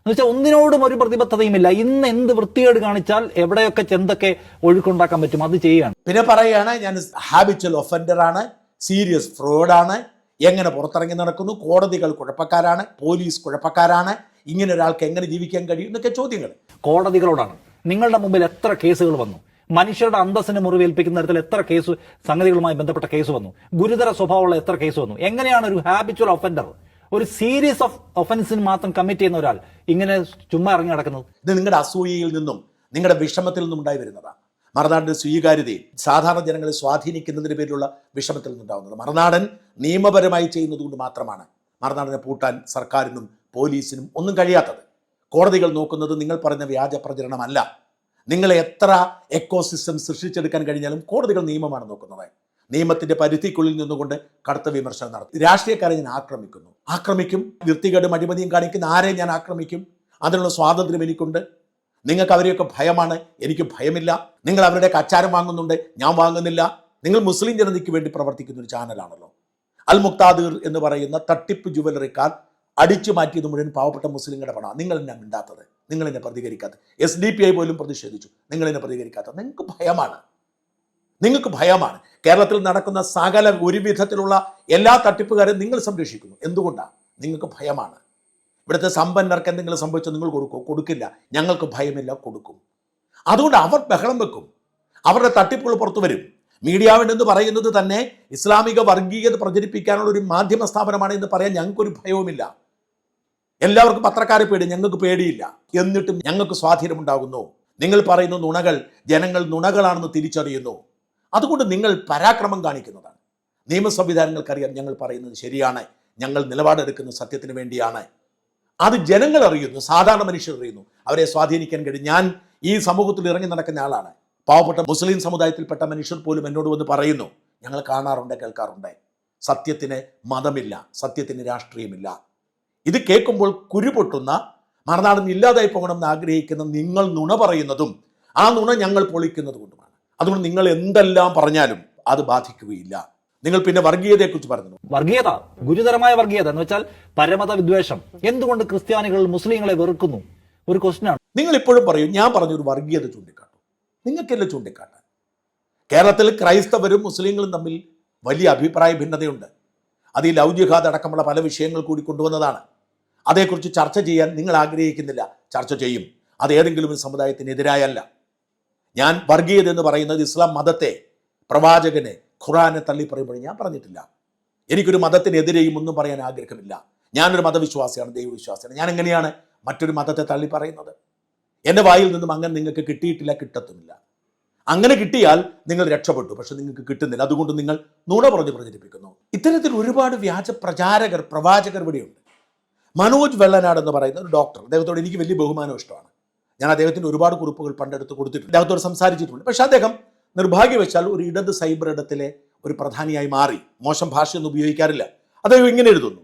B: എന്ന് വെച്ചാൽ ഒന്നിനോടും ഒരു പ്രതിബദ്ധതയുമില്ല. ഇന്ന് എന്ത് വൃത്തികേട് കാണിച്ചാൽ എവിടെയൊക്കെ എന്തൊക്കെ ഒഴുക്കുണ്ടാക്കാൻ പറ്റും അത് ചെയ്യുകയാണ്.
A: പിന്നെ പറയുകയാണ് ഞാൻ ഹാബിച്വൽ ഒഫൻഡറാണ്, സീരിയസ് ഫ്രോഡാണ്, എങ്ങനെ പുറത്തിറങ്ങി നടക്കുന്നു, കോടതികൾ കുഴപ്പക്കാരാണ്, പോലീസ് കുഴപ്പക്കാരാണ്, ഇങ്ങനെ ഒരാൾക്ക് എങ്ങനെ ജീവിക്കാൻ കഴിയും എന്നൊക്കെ ചോദ്യങ്ങൾ
B: കോടതികളോടാണ്. നിങ്ങളുടെ മുമ്പിൽ എത്ര കേസുകൾ വന്നു? മനുഷ്യരുടെ അന്തസ്സിന് മുറിവേൽപ്പിക്കുന്ന തരത്തിൽ എത്ര കേസ് സംഗതികളുമായി ബന്ധപ്പെട്ട കേസ് വന്നു? ഗുരുതര സ്വഭാവമുള്ള എത്ര കേസ് വന്നു? എങ്ങനെയാണ് ഒരു ഹാബിച്വൽ ഒഫൻഡർ, ഒരു സീരീസ് ഓഫ് ഒഫൻസിന് മാത്രം കമ്മിറ്റ് ചെയ്യുന്ന ഒരാൾ ഇങ്ങനെ ചുമ്മാ ഇറങ്ങി നടക്കുന്നത്?
A: ഇത് നിങ്ങളുടെ അസൂയയിൽ നിന്നും നിങ്ങളുടെ വിഷമത്തിൽ നിന്നും ഉണ്ടായി വരുന്നതാണ്. മറുനാടിന്റെ സ്വീകാര്യതയും സാധാരണ ജനങ്ങളെ സ്വാധീനിക്കുന്നതിന് പേരിലുള്ള വിഷമത്തിൽ നിന്നുണ്ടാവുന്നത്. മറുനാടൻ നിയമപരമായി ചെയ്യുന്നത് കൊണ്ട് മാത്രമാണ് മറുനാടിനെ പൂട്ടാൻ സർക്കാരിനും പോലീസിനും ഒന്നും കഴിയാത്തത്. കോടതികൾ നോക്കുന്നത് നിങ്ങൾ പറഞ്ഞ വ്യാജ പ്രചരണമല്ല. നിങ്ങൾ എത്ര എക്കോസിസ്റ്റം സൃഷ്ടിച്ചെടുക്കാൻ കഴിഞ്ഞാലും കോടതികൾ നിയമമാണ് നോക്കുന്നത്. നിയമത്തിന്റെ പരിധിക്കുള്ളിൽ നിന്നുകൊണ്ട് കടുത്ത വിമർശനം നടത്തും. രാഷ്ട്രീയക്കാരെ ഞാൻ ആക്രമിക്കും, വൃത്തികേടും അഴിമതിയും കാണിക്കുന്ന ആരെയും ഞാൻ ആക്രമിക്കും. അതിനുള്ള സ്വാതന്ത്ര്യം എനിക്കുണ്ട്. നിങ്ങൾക്ക് അവരെയൊക്കെ ഭയമാണ്, എനിക്ക് ഭയമില്ല. നിങ്ങൾ അവരുടെ അച്ചാരം വാങ്ങുന്നുണ്ട്, ഞാൻ വാങ്ങുന്നില്ല. നിങ്ങൾ മുസ്ലിം ജനതയ്ക്ക് വേണ്ടി പ്രവർത്തിക്കുന്ന ഒരു ചാനലാണല്ലോ. അൽ മുക്താദിർ എന്ന് പറയുന്ന തട്ടിപ്പ് ജുവലറിക്കാർ അടിച്ചു മാറ്റിയത് മുഴുവൻ പാവപ്പെട്ട മുസ്ലിങ്ങളുടെ പണമാണ്. നിങ്ങൾ എന്നെ മിണ്ടാത്തത്, നിങ്ങൾ എന്നെ പ്രതികരിക്കാത്തത്. SDPI പോലും പ്രതിഷേധിച്ചു, നിങ്ങൾ എന്നെ പ്രതികരിക്കാത്തത്. നിങ്ങൾക്ക് ഭയമാണ്. കേരളത്തിൽ നടക്കുന്ന സകല ഒരു വിധത്തിലുള്ള എല്ലാ തട്ടിപ്പുകാരും നിങ്ങൾ സംരക്ഷിക്കുന്നു. എന്തുകൊണ്ടാണ്? നിങ്ങൾക്ക് ഭയമാണ്. ഇവിടുത്തെ സമ്പന്നർക്ക് എന്തെങ്കിലും സംഭവിച്ചാൽ നിങ്ങൾ കൊടുക്കില്ല. ഞങ്ങൾക്ക് ഭയമില്ല, കൊടുക്കും. അതുകൊണ്ട് അവർ ബഹളം വെക്കും, അവരുടെ തട്ടിപ്പുകൾ പുറത്തു വരും. മീഡിയ എന്ന് പറയുന്നത് തന്നെ ഇസ്ലാമിക വർഗീയത പ്രചരിപ്പിക്കാനുള്ള ഒരു മാധ്യമ സ്ഥാപനമാണ് എന്ന് പറയാൻ ഞങ്ങൾക്കൊരു ഭയവുമില്ല. എല്ലാവർക്കും പത്രക്കാരെ പേടി, ഞങ്ങൾക്ക് പേടിയില്ല. എന്നിട്ടും ഞങ്ങൾക്ക് സ്വാധീനമുണ്ടാകുന്നു. നിങ്ങൾ പറയുന്ന നുണകൾ ജനങ്ങൾ നുണകളാണെന്ന് തിരിച്ചറിയുന്നു. അതുകൊണ്ട് നിങ്ങൾ പരാക്രമം കാണിക്കുന്നതാണ്. നിയമ സംവിധാനങ്ങൾക്കറിയാം ഞങ്ങൾ പറയുന്നത് ശരിയാണ്, ഞങ്ങൾ നിലപാടെടുക്കുന്ന സത്യത്തിന് വേണ്ടിയാണ്. അത് ജനങ്ങൾ അറിയുന്നു, സാധാരണ മനുഷ്യർ അറിയുന്നു. അവരെ സ്വാധീനിക്കാൻ കഴിയും. ഞാൻ ഈ സമൂഹത്തിൽ ഇറങ്ങി നടക്കുന്ന ആളാണ്. പാവപ്പെട്ട മുസ്ലിം സമുദായത്തിൽപ്പെട്ട മനുഷ്യർ പോലും എന്നോട് വന്ന് പറയുന്നു, ഞങ്ങൾ കാണാറുണ്ട്, കേൾക്കാറുണ്ട്, സത്യത്തിന് മതമില്ല, സത്യത്തിന് രാഷ്ട്രീയമില്ല. ഇത് കേൾക്കുമ്പോൾ കുരുപൊട്ടുന്ന മറുനാടൻ ഇല്ലാതായി പോകണമെന്ന് ആഗ്രഹിക്കുന്ന നിങ്ങൾ നുണ പറയുന്നതും ആ നുണ ഞങ്ങൾ പൊളിക്കുന്നത് കൊണ്ടുമാണ്. അതുകൊണ്ട് നിങ്ങൾ എന്തെല്ലാം പറഞ്ഞാലും അത് ബാധിക്കുകയില്ല. നിങ്ങൾ പിന്നെ വർഗീയതയെക്കുറിച്ച് പറഞ്ഞു.
B: വർഗീയത, ഗുരുതരമായ വർഗീയത എന്ന് വെച്ചാൽ പരമത വിദ്വേഷം. എന്തുകൊണ്ട് ക്രിസ്ത്യാനികൾ മുസ്ലിങ്ങളെ വെറുക്കുന്നു? ഒരു ക്വസ്റ്റ്യനാണ്.
A: നിങ്ങൾ ഇപ്പോഴും പറയും ഞാൻ പറഞ്ഞൊരു വർഗീയത ചൂണ്ടിക്കാട്ടും. നിങ്ങൾക്കെല്ലാം ചൂണ്ടിക്കാട്ടാൻ. കേരളത്തിൽ ക്രൈസ്തവരും മുസ്ലിങ്ങളും തമ്മിൽ വലിയ അഭിപ്രായ ഭിന്നതയുണ്ട്. അത് ഈ ലവ് ജിഹാദ് അടക്കമുള്ള പല വിഷയങ്ങൾ കൂടി കൊണ്ടുവന്നതാണ്. അതേക്കുറിച്ച് ചർച്ച ചെയ്യാൻ നിങ്ങൾ ആഗ്രഹിക്കുന്നില്ല. ചർച്ച ചെയ്യും. അത് ഏതെങ്കിലും ഒരു സമുദായത്തിനെതിരായല്ല. ഞാൻ വർഗീയത എന്ന് പറയുന്നത് ഇസ്ലാം മതത്തെ, പ്രവാചകനെ, ഖുറാനെ തള്ളി പറയുമ്പോൾ ഞാൻ പറഞ്ഞിട്ടില്ല. എനിക്കൊരു മതത്തിനെതിരെയും ഒന്നും പറയാൻ ആഗ്രഹമില്ല. ഞാനൊരു മതവിശ്വാസിയാണ്, ദൈവവിശ്വാസിയാണ്. ഞാൻ എങ്ങനെയാണ് മറ്റൊരു മതത്തെ തള്ളി പറയുന്നത്? എൻ്റെ വായിൽ നിന്നും അങ്ങനെ നിങ്ങൾക്ക് കിട്ടിയിട്ടില്ല, കിട്ടത്തുമില്ല. അങ്ങനെ കിട്ടിയാൽ നിങ്ങൾ രക്ഷപ്പെട്ടു. പക്ഷെ നിങ്ങൾക്ക് കിട്ടുന്നില്ല. അതുകൊണ്ട് നിങ്ങൾ നുണ പറഞ്ഞ് പ്രചരിപ്പിക്കുന്നു. ഇത്തരത്തിൽ ഒരുപാട് വ്യാജ പ്രവാചകർ ഇവിടെയുണ്ട്. മനോജ് വെള്ളനാട് എന്ന് പറയുന്ന ഒരു ഡോക്ടർ, അദ്ദേഹത്തോട് എനിക്ക് വലിയ ബഹുമാനം, ഇഷ്ടമാണ്. ഞാൻ അദ്ദേഹത്തിന് ഒരുപാട് കുറിപ്പുകൾ പണ്ടെടുത്ത് കൊടുത്തിട്ടുണ്ട്, അദ്ദേഹത്തോട് സംസാരിച്ചിട്ടുണ്ട്. പക്ഷെ അദ്ദേഹം നിർഭാഗ്യവശാൽ ഒരു ഇടത് സൈബർ ഇടത്തിലെ ഒരു പ്രധാനിയായി മാറി. മോശം ഭാഷയൊന്നും ഉപയോഗിക്കാറില്ല. അദ്ദേഹം ഇങ്ങനെ എഴുതുന്നു: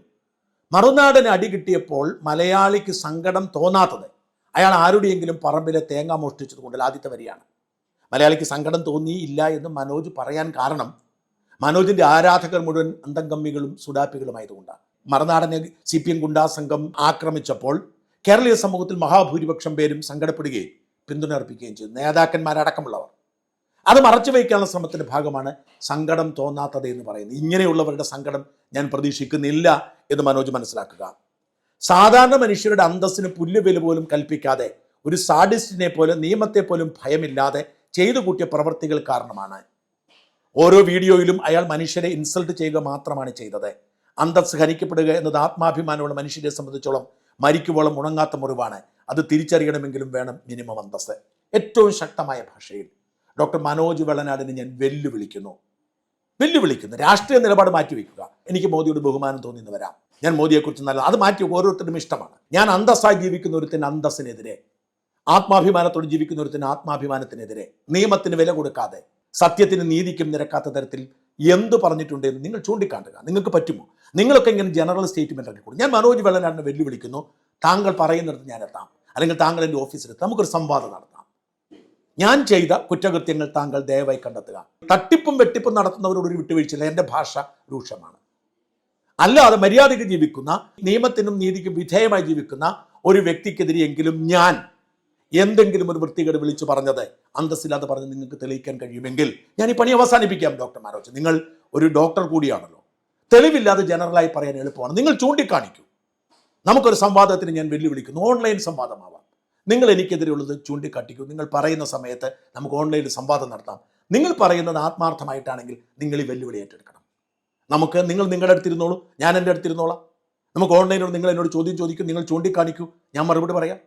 A: മറുനാടന് അടി കിട്ടിയപ്പോൾ മലയാളിക്ക് സങ്കടം തോന്നാത്തത് അയാൾ ആരുടെയെങ്കിലും പറമ്പിലെ തേങ്ങ മോഷ്ടിച്ചത് കൊണ്ടല്ല. ആദ്യത്തെ വരിയാണ്. മലയാളിക്ക് സങ്കടം തോന്നിയില്ല എന്ന് മനോജ് പറയാൻ കാരണം മനോജിന്റെ ആരാധകർ മുഴുവൻ അന്തംഗമ്മികളും സുഡാപ്പികളുമായതുകൊണ്ടാണ്. മറുനാടനെ CPM ഗുണ്ടാ സംഘം ആക്രമിച്ചപ്പോൾ കേരളീയ സമൂഹത്തിൽ മഹാഭൂരിപക്ഷം പേരും സങ്കടപ്പെടുകയും പിന്തുണ അർപ്പിക്കുകയും ചെയ്തു, നേതാക്കന്മാരടക്കമുള്ളവർ. അത് മറച്ചു വയ്ക്കാനുള്ള ശ്രമത്തിന്റെ ഭാഗമാണ് സങ്കടം തോന്നാത്തത് എന്ന് പറയുന്നത്. ഇങ്ങനെയുള്ളവരുടെ സങ്കടം ഞാൻ പ്രതീക്ഷിക്കുന്നില്ല എന്ന് മനോജ് മനസ്സിലാക്കുക. സാധാരണ മനുഷ്യരുടെ അന്തസ്സിന് പുല്ലുവില പോലും കൽപ്പിക്കാതെ ഒരു സാഡിസ്റ്റിനെ പോലെ നിയമത്തെ പോലും ഭയമില്ലാതെ ചെയ്തു കൂട്ടിയ പ്രവൃത്തികൾ കാരണമാണ്. ഓരോ വീഡിയോയിലും അയാൾ മനുഷ്യരെ ഇൻസൾട്ട് ചെയ്യുക മാത്രമാണ് ചെയ്തത്. അന്തസ് ഹനിക്കപ്പെടുക എന്നത് ആത്മാഭിമാനമുള്ള മനുഷ്യരെ സംബന്ധിച്ചോളം മരിക്കുവോളം ഉണങ്ങാത്ത മുറിവാണ്. അത് തിരിച്ചറിയണമെങ്കിലും വേണം മിനിമം അന്തസ്. ഏറ്റവും ശക്തമായ ഭാഷയിൽ ഡോക്ടർ മനോജ് വെള്ളനാടിനെ ഞാൻ വെല്ലുവിളിക്കുന്നു. രാഷ്ട്രീയ നിലപാട് മാറ്റിവെക്കുക. എനിക്ക് മോദിയോട് ബഹുമാനം തോന്നിയെന്ന് വരാം, ഞാൻ മോദിയെക്കുറിച്ച് നല്ല, അത് മാറ്റി ഓരോരുത്തരും ഇഷ്ടമാണ്. ഞാൻ അന്തസ്സായി ജീവിക്കുന്ന ഒരുത്തിന് അന്തസ്സിനെതിരെ, ആത്മാഭിമാനത്തോട് ജീവിക്കുന്ന ഒരുത്തിന് ആത്മാഭിമാനത്തിനെതിരെ, നിയമത്തിന് വില കൊടുക്കാതെ, സത്യത്തിന് നീതിക്കും നിരക്കാത്ത തരത്തിൽ എന്ത് പറഞ്ഞിട്ടുണ്ടെന്ന് നിങ്ങൾ ചൂണ്ടിക്കാട്ടുക. നിങ്ങൾക്ക് പറ്റുമോ? നിങ്ങളൊക്കെ ഇങ്ങനെ ജനറൽ സ്റ്റേറ്റ്മെന്റ് ഒക്കെ കൊടുക്കും. ഞാൻ മനോജ് വെള്ളനാടിനെ വെല്ലുവിളിക്കുന്നു. താങ്കൾ പറയുന്നിടത്ത് ഞാൻ എത്താം, അല്ലെങ്കിൽ താങ്കൾ എൻ്റെ ഓഫീസിലെത്താം, നമുക്കൊരു സംവാദം നടത്താം. ഞാൻ ചെയ്ത കുറ്റകൃത്യങ്ങൾ താങ്കൾ ദയവായി കണ്ടെത്തുക. തട്ടിപ്പും വെട്ടിപ്പും നടത്തുന്നവരോട് ഒരു വിട്ടുവീഴ്ചയില്ല. എൻ്റെ ഭാഷ രൂക്ഷമാണ്. അല്ലാതെ മര്യാദയ്ക്ക് ജീവിക്കുന്ന, നിയമത്തിനും നീതിക്കും വിധേയമായി ജീവിക്കുന്ന ഒരു വ്യക്തിക്കെതിരെയെങ്കിലും ഞാൻ എന്തെങ്കിലും ഒരു വൃത്തികേട് വിളിച്ചു പറഞ്ഞത്, അന്തസ്സില്ലാതെ പറഞ്ഞ് നിങ്ങൾക്ക് തെളിയിക്കാൻ കഴിയുമെങ്കിൽ ഞാൻ ഈ പണി അവസാനിപ്പിക്കാം. ഡോക്ടർ മനോജ്, നിങ്ങൾ ഒരു ഡോക്ടർ കൂടിയാണല്ലോ. തെളിവില്ലാതെ ജനറലായി പറയാൻ എളുപ്പമാണ്. നിങ്ങൾ ചൂണ്ടിക്കാണിക്കൂ. നമുക്കൊരു സംവാദത്തിന് ഞാൻ വെല്ലുവിളിക്കുന്നു. ഓൺലൈൻ സംവാദമാവാം. നിങ്ങൾ എനിക്കെതിരെയുള്ളത് ചൂണ്ടിക്കാട്ടിക്കൂ. നിങ്ങൾ പറയുന്ന സമയത്ത് നമുക്ക് ഓൺലൈനിൽ സംവാദം നടത്താം. നിങ്ങൾ പറയുന്നത് ആത്മാർത്ഥമായിട്ടാണെങ്കിൽ നിങ്ങൾ ഈ വെല്ലുവിളി ഏറ്റെടുക്കണം. നിങ്ങൾ നിങ്ങളുടെ അടുത്തിരുന്നോളൂ, ഞാൻ എൻ്റെ അടുത്തിരുന്നോളാം. നമുക്ക് ഓൺലൈനോട് നിങ്ങൾ എന്നോട് ചോദ്യം ചോദിക്കും, നിങ്ങൾ ചൂണ്ടിക്കാണിക്കൂ, ഞാൻ മറുപടി പറയാം.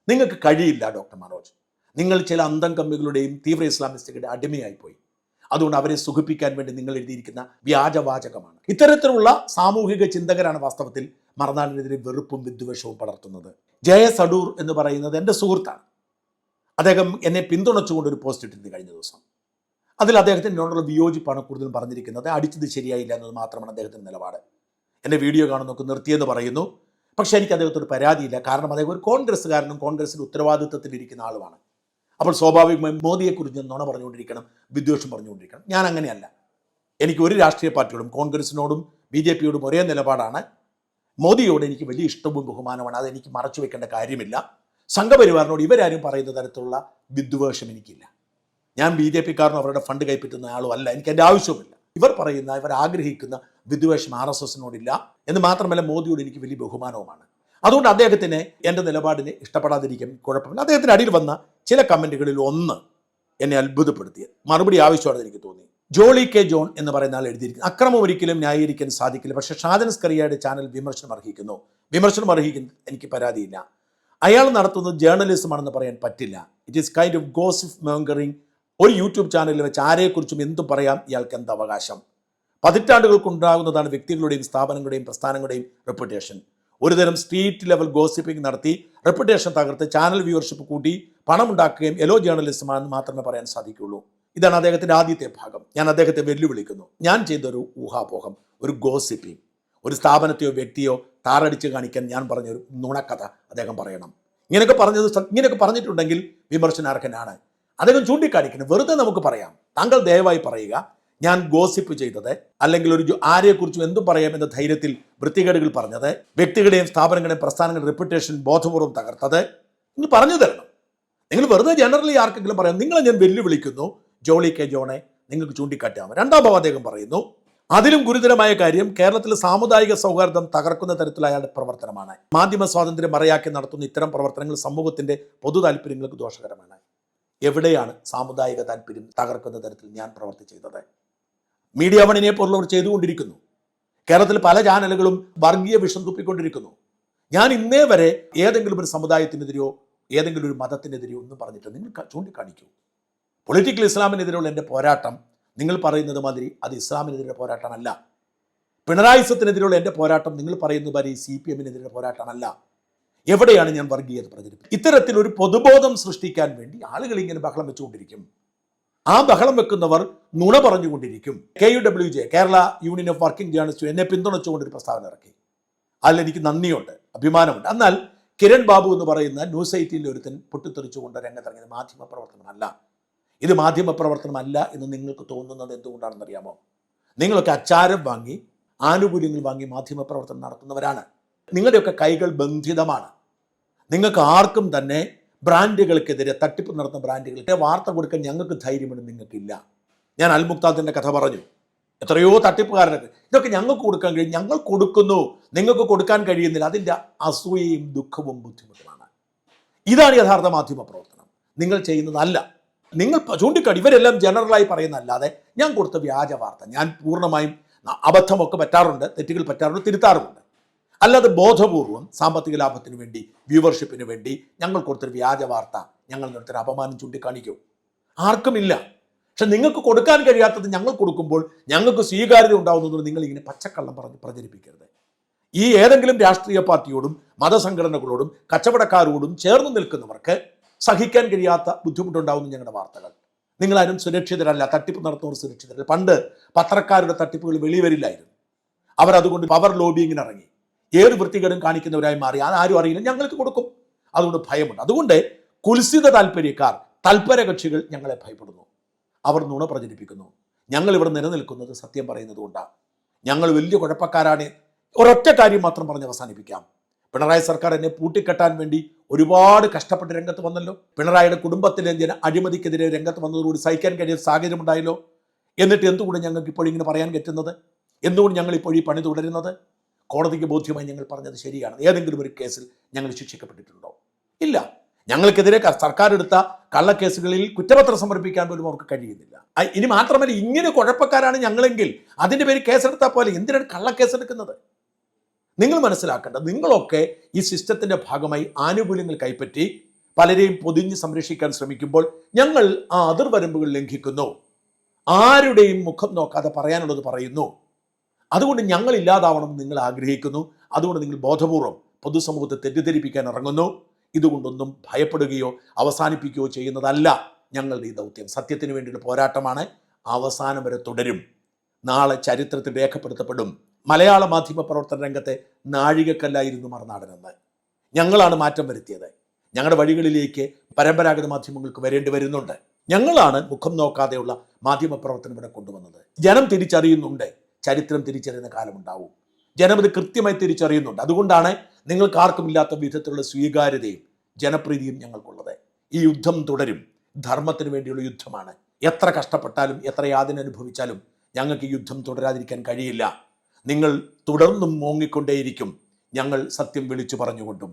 A: നിങ്ങൾക്ക് കഴിയില്ല ഡോക്ടർ മനോജ്. നിങ്ങൾ ചില അന്തം കമ്മികളുടെയും തീവ്ര ഇസ്ലാമിസ്റ്റുകളുടെ അടിമയായിപ്പോയി. അതുകൊണ്ട് അവരെ സുഖിപ്പിക്കാൻ വേണ്ടി നിങ്ങൾ എഴുതിയിരിക്കുന്ന വ്യാജവാചകമാണ്. ഇത്തരത്തിലുള്ള സാമൂഹിക ചിന്തകരാണ് വാസ്തവത്തിൽ മറുനാടിനെതിരെ വെറുപ്പും വിദ്വേഷവും പടർത്തുന്നത്. ജയസ് അടൂർ എന്ന് പറയുന്നത് എൻ്റെ സുഹൃത്താണ്. അദ്ദേഹം എന്നെ പിന്തുണച്ചുകൊണ്ട് ഒരു പോസ്റ്റ് ഇട്ടിരുന്നു കഴിഞ്ഞ ദിവസം. അതിൽ അദ്ദേഹത്തിനോടുള്ള വിയോജിപ്പാണ് കൂടുതലും പറഞ്ഞിരിക്കുന്നത്. അടിച്ചത് ശരിയായില്ല എന്നത് മാത്രമാണ് അദ്ദേഹത്തിൻ്റെ നിലപാട്. എൻ്റെ വീഡിയോ കാണുന്നൊക്കെ നിർത്തിയെന്ന് പറയുന്നു. പക്ഷേ എനിക്ക് അദ്ദേഹത്തോട് പരാതിയില്ല. കാരണം അദ്ദേഹം ഒരു കോൺഗ്രസ്സുകാരനും കോൺഗ്രസിൻ്റെ ഉത്തരവാദിത്വത്തിലിരിക്കുന്ന ആളുമാണ്. അപ്പോൾ സ്വാഭാവികമായും മോദിയെക്കുറിച്ച് നുണ പറഞ്ഞുകൊണ്ടിരിക്കണം, വിദ്വേഷം പറഞ്ഞുകൊണ്ടിരിക്കണം. ഞാൻ അങ്ങനെയല്ല. എനിക്ക് ഒരു രാഷ്ട്രീയ പാർട്ടിയോടും കോൺഗ്രസിനോടും BJPയോടും ഒരേ നിലപാടാണ്. മോദിയോട് എനിക്ക് വലിയ ഇഷ്ടവും ബഹുമാനമാണ്. അതെനിക്ക് മറച്ചു വെക്കേണ്ട കാര്യമില്ല. സംഘപരിവാറിനോട് ഇവരാരും പറയുന്ന തരത്തിലുള്ള വിദ്വേഷം എനിക്കില്ല. ഞാൻ BJPക്കാരനോ അവരുടെ ഫണ്ട് കൈപ്പറ്റുന്ന ആളും അല്ല. എനിക്ക് എൻ്റെ ആവശ്യവുമില്ല. ഇവർ ആഗ്രഹിക്കുന്ന വിദ്വേഷം RSSനോടില്ല എന്ന് മാത്രമല്ല, മോദിയോട് എനിക്ക് വലിയ ബഹുമാനവുമാണ്. അതുകൊണ്ട് അദ്ദേഹത്തിന് എൻ്റെ നിലപാടിനെ ഇഷ്ടപ്പെടാതിരിക്കും കുഴപ്പമില്ല. അദ്ദേഹത്തിന് അടിയിൽ വന്ന ചില കമൻറ്റുകളിൽ ഒന്ന് എന്നെ അത്ഭുതപ്പെടുത്തിയത്, മറുപടി ആവശ്യമാണെന്ന് എനിക്ക് തോന്നി. ജോളി കെ ജോൺ എന്ന് പറയുന്ന ആൾ എഴുതിയിരിക്കുന്നു: അക്രമം ഒരിക്കലും ന്യായീകരിക്കാൻ സാധിക്കില്ല, പക്ഷേ ഷാജൻ സ്കറിയയുടെ ചാനൽ വിമർശനം അർഹിക്കുന്നു. എനിക്ക് പരാതിയില്ല. അയാൾ നടത്തുന്നത് ജേർണലിസമാണെന്ന് പറയാൻ പറ്റില്ല. It is kind of gossip മോങ്കറിങ്. ഒരു യൂട്യൂബ് ചാനലിൽ വെച്ച് ആരെക്കുറിച്ചും എന്തും പറയാം. ഇയാൾക്ക് എന്ത് അവകാശം? പതിറ്റാണ്ടുകൾക്കുണ്ടാകുന്നതാണ് വ്യക്തികളുടെയും സ്ഥാപനങ്ങളുടെയും പ്രസ്ഥാനങ്ങളുടെയും റെപ്യൂട്ടേഷൻ. ഒരുതരം സ്ട്രീറ്റ് ലെവൽ ഗോസിപ്പിംഗ് നടത്തി റെപ്യൂട്ടേഷൻ തകർത്ത് ചാനൽ വ്യൂവർഷിപ്പ് കൂട്ടി പണമുണ്ടാക്കുകയും എലോ ജേർണലിസമാണെന്ന് മാത്രമേ പറയാൻ സാധിക്കുകയുള്ളൂ. ഇതാണ് അദ്ദേഹത്തിൻ്റെ ആദ്യത്തെ ഭാഗം. ഞാൻ അദ്ദേഹത്തെ വെല്ലുവിളിക്കുന്നു. ഞാൻ ചെയ്തൊരു ഊഹാപോഹം, ഒരു ഗോസിപ്പിംഗ്, ഒരു സ്ഥാപനത്തെയോ വ്യക്തിയോ താറടിച്ച് കാണിക്കാൻ ഞാൻ പറഞ്ഞൊരു നുണക്കഥ അദ്ദേഹം പറയണം. ഇങ്ങനെയൊക്കെ പറഞ്ഞിട്ടുണ്ടെങ്കിൽ വിമർശനാർഹനാണ്. അദ്ദേഹം ചൂണ്ടിക്കാണിക്കണം. വെറുതെ നമുക്ക് പറയാം. താങ്കൾ ദയവായി പറയുക, ഞാൻ ഗോസിപ്പ് ചെയ്തത്, അല്ലെങ്കിൽ ആരെക്കുറിച്ചും എന്തും പറയാം എന്ന ധൈര്യത്തിൽ വൃത്തികേടുകൾ പറഞ്ഞത്, വ്യക്തികളുടെയും സ്ഥാപനങ്ങളുടെയും പ്രസ്ഥാനങ്ങളുടെ റെപ്യൂട്ടേഷൻ ബോധപൂർവ്വം തകർത്തത്, നിങ്ങൾ പറഞ്ഞു തരണം. നിങ്ങൾ വെറുതെ ജനറലി ആർക്കെങ്കിലും പറയാം. നിങ്ങളെ ഞാൻ വെല്ലുവിളിക്കുന്നു. ജോളി കെ ജോണെ, നിങ്ങൾക്ക് ചൂണ്ടിക്കാട്ടാമോ? രണ്ടാം ഭാഗം അദ്ദേഹം പറയുന്നു, അതിലും ഗുരുതരമായ കാര്യം കേരളത്തിലെ സാമുദായിക സൗഹാർദ്ദം തകർക്കുന്ന തരത്തിലുള്ള അയാളുടെ പ്രവർത്തനമാണ്. മാധ്യമ സ്വാതന്ത്ര്യം മറയാക്കി നടത്തുന്ന ഇത്തരം പ്രവർത്തനങ്ങൾ സമൂഹത്തിന്റെ പൊതു താല്പര്യങ്ങൾക്ക് ദോഷകരമാണ്. എവിടെയാണ് സാമുദായിക താല്പര്യം തകർക്കുന്ന തരത്തിൽ ഞാൻ പ്രവർത്തി ചെയ്തത്? മീഡിയ വണിനെ പോലുള്ളവർ ചെയ്തുകൊണ്ടിരിക്കുന്നു. കേരളത്തിൽ പല ചാനലുകളും വർഗീയ വിഷം തുപ്പിക്കൊണ്ടിരിക്കുന്നു. ഞാൻ ഇന്നേ വരെ ഏതെങ്കിലും ഒരു സമുദായത്തിനെതിരെയോ ഏതെങ്കിലും ഒരു മതത്തിനെതിരെയോ ഒന്നും പറഞ്ഞിട്ട് നിങ്ങൾ ചൂണ്ടിക്കാണിക്കൂ. പൊളിറ്റിക്കൽ ഇസ്ലാമിനെതിരെയുള്ള എൻ്റെ പോരാട്ടം നിങ്ങൾ പറയുന്നത് മാതിരി അത് ഇസ്ലാമിനെതിരെ പോരാട്ടമല്ല. പിണറായിസത്തിനെതിരെയുള്ള എൻ്റെ പോരാട്ടം നിങ്ങൾ പറയുന്നത് മാതിരി CPMനെതിരെ പോരാട്ടമല്ല. എവിടെയാണ് ഞാൻ വർഗീയത പ്രചരിപ്പിച്ചത്? ഇത്തരത്തിലൊരു പൊതുബോധം സൃഷ്ടിക്കാൻ വേണ്ടി ആളുകൾ ഇങ്ങനെ ബഹളം വെച്ചുകൊണ്ടിരിക്കും. ആ ബഹളം വെക്കുന്നവർ നുണ പറഞ്ഞുകൊണ്ടിരിക്കും. KUWJ, Kerala union of working journalist, എന്നെ പിന്തുണച്ചുകൊണ്ടൊരു പ്രസ്താവന ഇറക്കി. അതിൽ എനിക്ക് നന്ദിയുണ്ട്, അഭിമാനമുണ്ട്. എന്നാൽ കിരൺ ബാബു എന്ന് പറയുന്ന ന്യൂസ് 18 ഒരുത്തൻ പൊട്ടിത്തെറിച്ചുകൊണ്ട് രംഗത്തിറങ്ങിയത് മാധ്യമപ്രവർത്തനമല്ല. ഇത് മാധ്യമപ്രവർത്തനമല്ല എന്ന് നിങ്ങൾക്ക് തോന്നുന്നത് എന്തുകൊണ്ടാണെന്നറിയാമോ? നിങ്ങളൊക്കെ അച്ചാരം വാങ്ങി, ആനുകൂല്യങ്ങൾ വാങ്ങി മാധ്യമപ്രവർത്തനം നടത്തുന്നവരാണ്. നിങ്ങളുടെയൊക്കെ കൈകൾ ബന്ധിതമാണ്. നിങ്ങൾക്ക് ആർക്കും തന്നെ ബ്രാൻഡുകൾക്കെതിരെ, തട്ടിപ്പ് നടത്തുന്ന ബ്രാൻഡുകൾക്ക് വാർത്ത കൊടുക്കാൻ ഞങ്ങൾക്ക് ധൈര്യമുണ്ട്, നിങ്ങൾക്കില്ല. ഞാൻ അൽമുക്താദിൻ്റെ കഥ പറഞ്ഞു. എത്രയോ തട്ടിപ്പുകാരനൊക്കെ ഇതൊക്കെ ഞങ്ങൾക്ക് കൊടുക്കാൻ കഴിയും, ഞങ്ങൾ കൊടുക്കുന്നു, നിങ്ങൾക്ക് കൊടുക്കാൻ കഴിയുന്നില്ല. അതിൻ്റെ അസൂയയും ദുഃഖവും ബുദ്ധിമുട്ടുമാണ്. ഇതാണ് യഥാർത്ഥ മാധ്യമ പ്രവർത്തനം. നിങ്ങൾ ചെയ്യുന്നതല്ല. നിങ്ങൾ ചൂണ്ടിക്കാടി ഇവരെല്ലാം ജനറലായി പറയുന്നതല്ലാതെ ഞാൻ കൊടുത്ത വ്യാജ വാർത്ത, ഞാൻ പൂർണ്ണമായും അബദ്ധമൊക്കെ പറ്റാറുണ്ട്, തെറ്റുകൾ പറ്റാറുണ്ട്, തിരുത്താറുമുണ്ട്. അല്ലാതെ ബോധപൂർവം സാമ്പത്തിക ലാഭത്തിന് വേണ്ടി, വ്യൂവർഷിപ്പിന് വേണ്ടി ഞങ്ങൾ കൊടുത്തൊരു വ്യാജ വാർത്ത, ഞങ്ങൾ നടത്തൊരു അപമാനം ചൂണ്ടിക്കാണിക്കൂ? ആർക്കുമില്ല. പക്ഷെ നിങ്ങൾക്ക് കൊടുക്കാൻ കഴിയാത്തത് ഞങ്ങൾ കൊടുക്കുമ്പോൾ ഞങ്ങൾക്ക് സ്വീകാര്യത ഉണ്ടാവുന്നത് നിങ്ങൾ ഇങ്ങനെ പച്ചക്കള്ളം പറഞ്ഞ് പ്രചരിപ്പിക്കരുത്. ഈ ഏതെങ്കിലും രാഷ്ട്രീയ പാർട്ടിയോടും മതസംഘടനകളോടും കച്ചവടക്കാരോടും ചേർന്ന് നിൽക്കുന്നവർക്ക് സഹിക്കാൻ കഴിയാത്ത ബുദ്ധിമുട്ടുണ്ടാവുന്ന ഞങ്ങളുടെ വാർത്തകൾ. നിങ്ങളാരും സുരക്ഷിതരല്ല, തട്ടിപ്പ് നടത്തുന്നവർ സുരക്ഷിതരല്ല. പണ്ട് പത്രക്കാരുടെ തട്ടിപ്പുകൾ വെളിവരില്ലായിരുന്നു. അവരതുകൊണ്ട് പവർ ലോബിയിങ്ങിന് ഇറങ്ങി. ഏത് വൃത്തികേടും കാണിക്കുന്നവരായി മാറി. ആരും അറിയില്ല, ഞങ്ങൾക്ക് കൊടുക്കും. അതുകൊണ്ട് ഭയമുണ്ട്. അതുകൊണ്ട് കുൽസിത താല്പര്യക്കാർ, തൽപര കക്ഷികൾ ഞങ്ങളെ ഭയപ്പെടുന്നു. അവർ നുണ പ്രചരിപ്പിക്കുന്നു. ഞങ്ങൾ ഇവിടെ നിലനിൽക്കുന്നത് സത്യം പറയുന്നത് കൊണ്ടാണ്. ഞങ്ങൾ വലിയ കുഴപ്പക്കാരാണ്. ഒരൊറ്റ കാര്യം മാത്രം പറഞ്ഞ് അവസാനിപ്പിക്കാം. പിണറായി സർക്കാർ എന്നെ പൂട്ടിക്കെട്ടാൻ വേണ്ടി ഒരുപാട് കഷ്ടപ്പെട്ട് രംഗത്ത് വന്നല്ലോ. പിണറായിയുടെ കുടുംബത്തിലെ അഴിമതിക്കെതിരെ രംഗത്ത് വന്നതോടുകൂടി സഹിക്കാൻ കഴിയുന്ന സാഹചര്യം ഉണ്ടായല്ലോ. എന്നിട്ട് എന്തുകൊണ്ട് ഞങ്ങൾക്ക് ഇപ്പോൾ ഇങ്ങനെ പറയാൻ പറ്റുന്നത്? എന്തുകൊണ്ട് ഞങ്ങൾ ഇപ്പോൾ ഈ പണി തുടരുന്നത്? കോടതിക്ക് ബോധ്യമായി ഞങ്ങൾ പറഞ്ഞത് ശരിയാണ്. ഏതെങ്കിലും ഒരു കേസിൽ ഞങ്ങൾ ശിക്ഷിക്കപ്പെട്ടിട്ടുണ്ടോ? ഇല്ല. ഞങ്ങൾക്കെതിരെ സർക്കാർ എടുത്ത കള്ളക്കേസുകളിൽ കുറ്റപത്രം സമർപ്പിക്കാൻ പോലും അവർക്ക് കഴിയുന്നില്ല. ഇനി മാത്രമല്ല, ഇങ്ങനെ കുഴപ്പക്കാരാണ് ഞങ്ങളെങ്കിൽ അതിൻ്റെ പേര് കേസെടുത്താൽ പോലെ എന്തിനാണ് കള്ളക്കേസെടുക്കുന്നത്? നിങ്ങൾ മനസ്സിലാക്കേണ്ടത്, നിങ്ങളൊക്കെ ഈ സിസ്റ്റത്തിൻ്റെ ഭാഗമായി ആനുകൂല്യങ്ങൾ കൈപ്പറ്റി പലരെയും പൊതിഞ്ഞ് സംരക്ഷിക്കാൻ ശ്രമിക്കുമ്പോൾ ഞങ്ങൾ ആ അതിർവരമ്പുകൾ ലംഘിക്കുന്നു. ആരുടെയും മുഖം നോക്കാതെ പറയാനുള്ളത് പറയുന്നു. അതുകൊണ്ട് ഞങ്ങൾ ഇല്ലാതാവണമെന്ന് നിങ്ങൾ ആഗ്രഹിക്കുന്നു. അതുകൊണ്ട് നിങ്ങൾ ബോധപൂർവം പൊതുസമൂഹത്തെ തെറ്റിദ്ധരിപ്പിക്കാൻ ഇറങ്ങുന്നു. ഇതുകൊണ്ടൊന്നും ഭയപ്പെടുകയോ അവസാനിപ്പിക്കുകയോ ചെയ്യുന്നതല്ല ഞങ്ങളുടെ ഈ ദൗത്യം. സത്യത്തിന് വേണ്ടിയുള്ള പോരാട്ടമാണ്. അവസാനം വരെ തുടരും. നാളെ ചരിത്രത്തിൽ രേഖപ്പെടുത്തപ്പെടും. മലയാള മാധ്യമ പ്രവർത്തന രംഗത്തെ നാഴികക്കല്ലായിരുന്നു മറുനാടനെന്ന്. ഞങ്ങളാണ് മാറ്റം വരുത്തിയത്. ഞങ്ങളുടെ വഴികളിലേക്ക് പരമ്പരാഗത മാധ്യമങ്ങൾക്ക് വരേണ്ടി വരുന്നുണ്ട്. ഞങ്ങളാണ് മുഖം നോക്കാതെയുള്ള മാധ്യമ പ്രവർത്തനം ഇവിടെ കൊണ്ടുവന്നത്. ജനം തിരിച്ചറിയുന്നുണ്ട്. ചരിത്രം തിരിച്ചറിയുന്ന കാലമുണ്ടാവും. ജനമത് കൃത്യമായി തിരിച്ചറിയുന്നുണ്ട്. അതുകൊണ്ടാണ് നിങ്ങൾക്ക് ആർക്കുമില്ലാത്ത വിധത്തിലുള്ള സ്വീകാര്യതയും ജനപ്രീതിയും ഞങ്ങൾക്കുള്ളത്. ഈ യുദ്ധം തുടരും. ധർമ്മത്തിന് വേണ്ടിയുള്ള യുദ്ധമാണ്. എത്ര കഷ്ടപ്പെട്ടാലും എത്ര യാതന അനുഭവിച്ചാലും ഞങ്ങൾക്ക് ഈ യുദ്ധം തുടരാതിരിക്കാൻ കഴിയില്ല. നിങ്ങൾ തുടർന്നും മോങ്ങിക്കൊണ്ടേയിരിക്കും. ഞങ്ങൾ സത്യം വിളിച്ചു പറഞ്ഞുകൊണ്ടും.